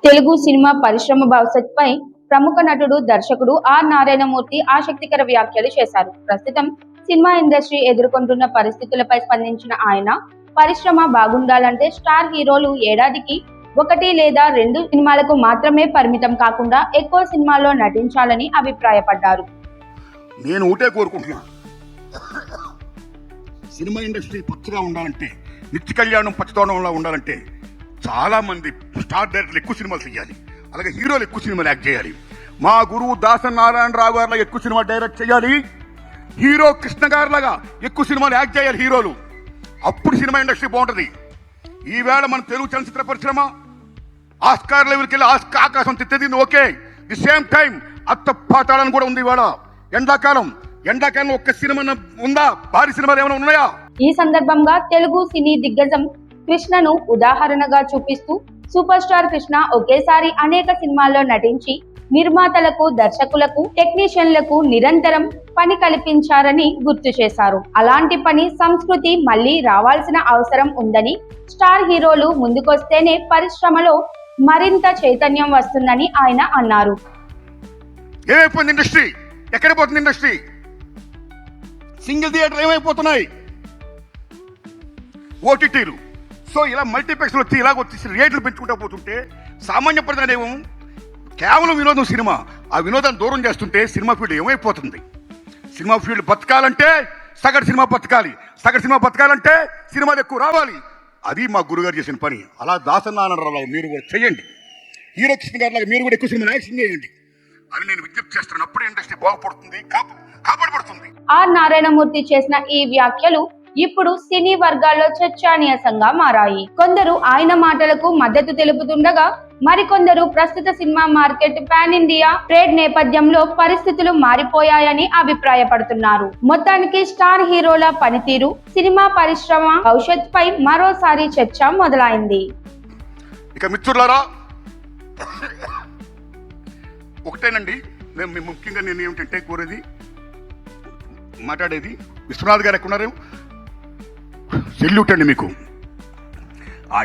Telugu cinema పరిశ్రమ భవిష్యత్పై ప్రముఖ నటుడు, దర్శకుడు ఆర్ నారాయణమూర్తి ఆసక్తికర వ్యాఖ్యలు చేశారు. ప్రస్తుతం సినిమా ఇండస్ట్రీ ఎదుర్కొంటున్న పరిస్థితులపై స్పందించిన ఆయన, పరిశ్రమ బాగుండాలంటే స్టార్ హీరోలు ఏడాదికి 1 లేదా 2 సినిమాలకు మాత్రమే పరిమితం కాకుండా ఎక్కువ సినిమాల్లో నటించాలని అభిప్రాయపడ్డారు. నేను ఒకటే కోరుకుంటున్నా, సినిమా ఇండస్ట్రీ పచ్చగా ఉండాలంటే, నిత్య కళ్యాణం పచ్చదోనంలా ఉండాలంటే చాలా మంది స్టార్ డైరెక్టర్లు ఎక్కువ సినిమాలు చేయాలి. అలాగే హీరోలు ఎక్కువ సినిమాలు యాక్ట్ చేయాలి. మా గురువు దాసన్ నారాయణరావు గారిలాగా ఎక్కువ సినిమా డైరెక్ట్ చేయాలి. హీరో కృష్ణ గారిలాగా ఎక్కువ సినిమాలు యాక్ట్ చేయాలి హీరోలు. అప్పుడు సినిమా ఇండస్ట్రీ బాగుంటుంది. ఈవేళ మన తెలుగు చలనచిత్ర పరిశ్రమ ఆస్కార్ లెవెల్కి వెళ్ళి ఆకాశం తిత్తదింది. ఓకే, ది సేమ్ టైం అత్త పాతాళం కూడా ఉంది. ఇవాళ ఎండాకాలం ఒక్క సినిమా ఉందా? భారీ సినిమాలు ఏమైనా ఉన్నాయా? ఈ సందర్భంగా తెలుగు సినీ దిగ్గజం కృష్ణను ఉదాహరణగా చూపిస్తూ, సూపర్ స్టార్ కృష్ణ ఒకేసారి అనేక సినిమాల్లో నటించి నిర్మాతలకు, దర్శకులకు, టెక్నీషియన్లకు నిరంతరం పని కల్పించారని గుర్తు చేశారు. అలాంటి పని సంస్కృతి మళ్లీ రావాల్సిన అవసరం ఉందని, స్టార్ హీరోలు ముందుకొస్తేనే పరిశ్రమలో మరింత చైతన్యం వస్తుందని ఆయన అన్నారు. ఏమైపోయింది ఇండస్ట్రీ? ఎక్కడ పోతుంది ఇండస్ట్రీ? Single theatre ఏమైపోతున్నాయి? ఓటీటీలు. సో ఇలా మల్టీప్లెక్స్లు వచ్చి ఇలాగ వచ్చేసి రేట్లు పెంచుకుంటూ పోతుంటే సామాన్య ప్రజానేమో కేవలం వినోదం సినిమా, ఆ వినోదాన్ని దూరం చేస్తుంటే సినిమా ఫీల్డ్ ఏమైపోతుంది? సినిమా ఫీల్డ్ బతకాలంటే సగటు సినిమా బతకాలి. సగటు సినిమా బతకాలంటే సినిమాలు ఎక్కువ రావాలి. అది మా గురుగారు చేసిన పని. అలా దాసన్ నారాయణరావు మీరు కూడా చేయండి. హీరో కృష్ణ గారి లాగా మీరు కూడా ఎక్కువ సినిమా యాక్షన్ చేయండి అని నేను విజ్ఞప్తి చేస్తున్నాను. అప్పుడే ఇండస్ట్రీ బాగుపడుతుంది, కాపాడబడుతుంది. ఆర్ నారాయణమూర్తి చేసిన ఈ వ్యాఖ్యలు ఇప్పుడు సినీ వర్గాల్లో చర్చానీయాంశంగా మారాయి. కొందరు ఆయన మాటలకు మద్దతు తెలుపుతుండగా, మరికొందరు ప్రస్తుత cinema market pan India trade నేపథ్యంలో పరిస్థితులు మారిపోయాయని అభిప్రాయపడుతున్నారు. మొత్తానికి స్టార్ హీరోల పనితీరు, సినిమా పరిశ్రమ భవిష్యత్తుపై మరోసారి చర్చ మొదలైంది. ఇక మిత్రులారా, ఒకటేనండి, మేము ముఖ్యంగా నేను ఏమిటంటే కోరేది, మాట్లాడేది, విశ్వనాథ్ గారు ఎక్కడున్నారు? సెల్యూట్ అండి మీకు. ఆ